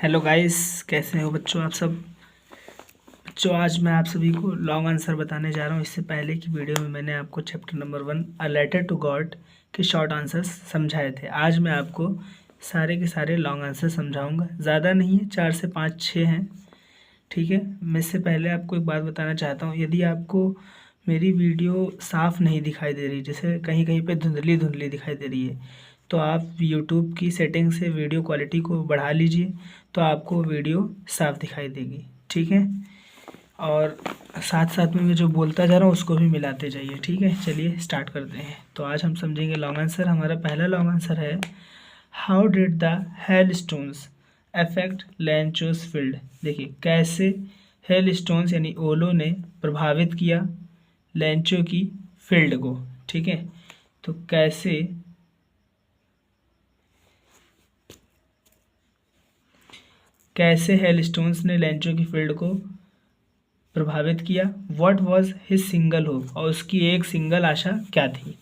Hello guys, कैसे हो बच्चों आप सब। बच्चों आज मैं आप सभी को लॉन्ग आंसर बताने जा रहा हूँ। इससे पहले की वीडियो में मैंने आपको chapter number 1 a letter to God के शॉर्ट आंसर्स समझाए थे। आज मैं आपको सारे के सारे लॉन्ग आंसर समझाऊंगा। ज़्यादा नहीं है, 4 से 5 6 हैं, ठीक है। मैं इससे पहले आपको एक बात बताना चाहता हूँ। यदि आपको मेरी वीडियो साफ़ नहीं दिखाई दे रही, जैसे कहीं कहीं पे धुंधली धुंधली दिखाई दे रही है, तो आप यूट्यूब की सेटिंग से वीडियो क्वालिटी को बढ़ा लीजिए, तो आपको वीडियो साफ़ दिखाई देगी, ठीक है। और साथ साथ में मैं जो बोलता जा रहा हूँ उसको भी मिलाते जाइए, ठीक है। चलिए स्टार्ट करते हैं। तो आज हम समझेंगे लॉन्ग आंसर। हमारा पहला लॉन्ग आंसर है, how did the hail stones affect Lencho's field. देखिए, कैसे हेल स्टोन्स यानी ओलों ने प्रभावित किया लैंचो की फील्ड को, ठीक है। तो कैसे हेल स्टोन्स ने लैंचो की फील्ड को प्रभावित किया। What was his single hope, और उसकी एक सिंगल आशा क्या थी।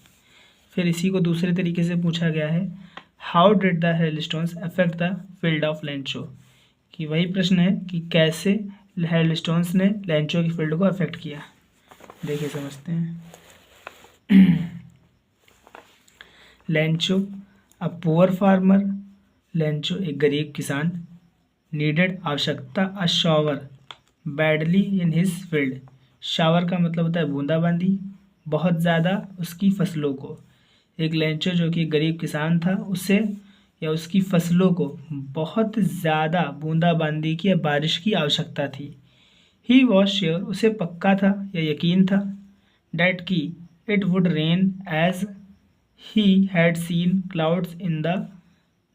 फिर इसी को दूसरे तरीके से पूछा गया है, how did the hailstones affect the field of Lencho. कि वही प्रश्न है कि कैसे हेलस्टोन्स ने लैंचो की फील्ड को अफेक्ट किया। देखिए समझते हैं। लैंचो अ पुअर फार्मर, लैंचो एक गरीब किसान, नीडेड आवश्यकता अ shower badly in his field. Shower का मतलब होता है बूंदाबांदी, बहुत ज़्यादा उसकी फसलों को। एक लैंचो जो कि गरीब किसान था, उसे या उसकी फसलों को बहुत ज़्यादा बूंदाबांदी की या बारिश की आवश्यकता थी। ही वॉज श्योर, उसे पक्का था या यकीन था, डैट की it would rain as he had seen clouds in the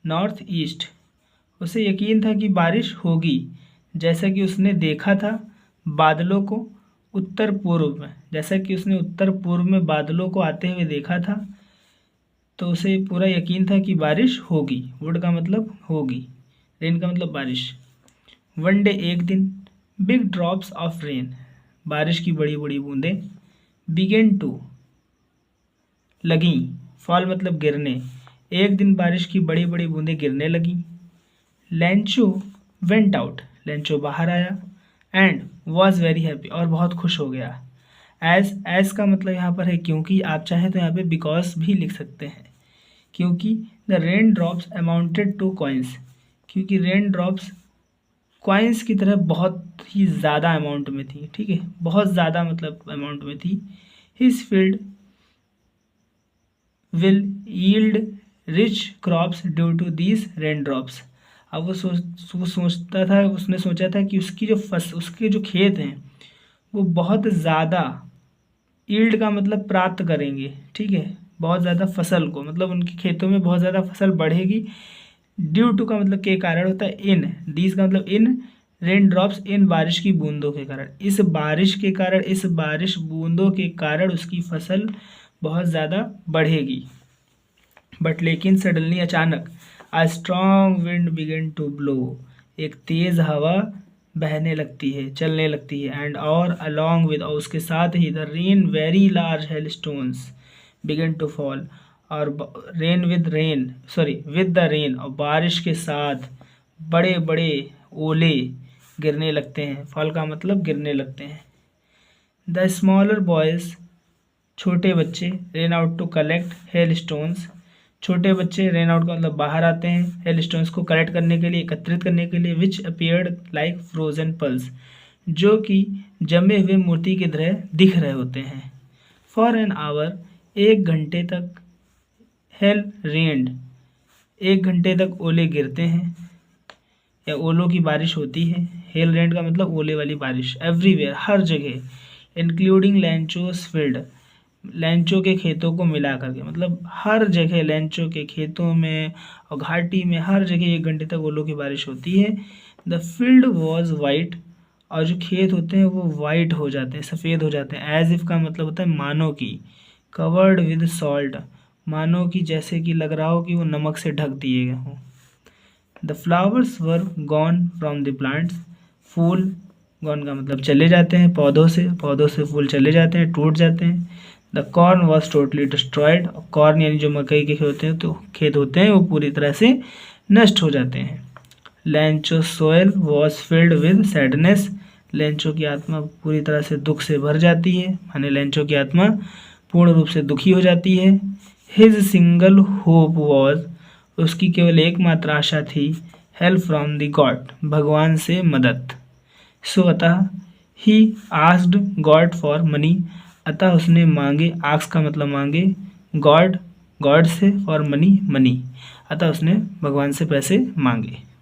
north east. उसे यकीन था कि बारिश होगी, जैसा कि उसने देखा था बादलों को उत्तर पूर्व में। जैसा कि उसने उत्तर पूर्व में बादलों को आते हुए देखा था, तो उसे पूरा यकीन था कि बारिश होगी। वुड का मतलब होगी, रेन का मतलब बारिश। वन डे एक दिन, बिग ड्रॉप्स ऑफ रेन, बारिश की बड़ी बड़ी बूंदें, बिगेन टू लगी, फॉल मतलब गिरने, एक दिन बारिश की बड़ी बड़ी बूंदें गिरने लगी। लैंचो वेंट आउट, लैंचो बाहर आया, एंड वॉज वेरी हैप्पी, और बहुत खुश हो गया। एज का मतलब यहाँ पर है क्योंकि, आप चाहें तो यहाँ पे बिकॉज भी लिख सकते हैं। क्योंकि the rain drops amounted two coins, क्योंकि रेन ड्रॉप्स कॉइन्स की तरह बहुत ही ज़्यादा अमाउंट में थी, ठीक है, बहुत ज़्यादा मतलब अमाउंट में थी। His field will yield rich crops due to these rain drops. अब वो सोचता था, उसने सोचा था कि उसकी जो उसके जो खेत हैं वो बहुत ज़्यादा, यील्ड का मतलब प्राप्त करेंगे, ठीक है, बहुत ज़्यादा फसल को, मतलब उनके खेतों में बहुत ज़्यादा फसल बढ़ेगी। ड्यू टू का मतलब के कारण होता है इन, दीज का मतलब इन रेन ड्रॉप्स, इन बारिश की बूंदों के कारण, इस बारिश के कारण, इस बारिश बूंदों के कारण उसकी फसल बहुत ज़्यादा बढ़ेगी। बट लेकिन सडनली अचानक, a strong wind began to blow, एक तेज़ हवा बहने लगती है, चलने लगती है। एंड और अलॉन्ग विद, और उसके साथ ही, the rain very large hail stones began to fall, और विद द रेन, और बारिश के साथ बड़े बड़े ओले गिरने लगते हैं। फॉल का मतलब गिरने लगते हैं। द स्मॉलर बॉयज़, छोटे बच्चे, ran out to collect hailstones, छोटे बच्चे रेन आउट का मतलब बाहर आते हैं, हेल स्टोन्स को कलेक्ट करने के लिए, एकत्रित करने के लिए। विच अपीयर्ड लाइक फ्रोजन पल्स, जो कि जमे हुए मोती की तरह दिख रहे होते हैं। फॉर एन आवर, एक घंटे तक। हेल रेन्ड, एक घंटे तक ओले गिरते हैं या ओलों की बारिश होती है। हेल रेन्ड का मतलब ओले वाली बारिश। एवरीवेयर, हर जगह। इंक्लूडिंग लैंचोस फील्ड, लैंचो के खेतों को मिला करके, मतलब हर जगह लैंचो के खेतों में और घाटी में, हर जगह एक घंटे तक ओलों की बारिश होती है। द फील्ड वॉज वाइट, और जो खेत होते हैं वो वाइट हो जाते हैं, सफ़ेद हो जाते हैं। एज इफ़ का मतलब होता है मानो की। कवर्ड विद सॉल्ट, मानो कि जैसे कि लग रहा हो कि वो नमक से ढक दिए गए हों। The flowers were gone from the plants, फूल, गॉन का मतलब चले जाते हैं पौधों से, पौधों से फूल चले जाते हैं, टूट जाते हैं। The corn was totally destroyed, corn यानी जो मकई के खेत होते हैं, तो खेत होते हैं वो पूरी तरह से नष्ट हो जाते हैं। Lencho soul was filled with sadness, Lencho की आत्मा पूरी तरह से दुख से भर जाती है, माने लेंचो की आत्मा पूर्ण रूप से दुखी हो जाती है। हिज सिंगल होप वॉज, उसकी केवल एकमात्र आशा थी, हेल्प फ्रॉम द गॉड, भगवान से मदद। सो अतः he asked God for money, अतः उसने मांगे, आस्क का मतलब मांगे, गॉड, गॉड से, फॉर मनी, मनी, अतः उसने भगवान से पैसे मांगे।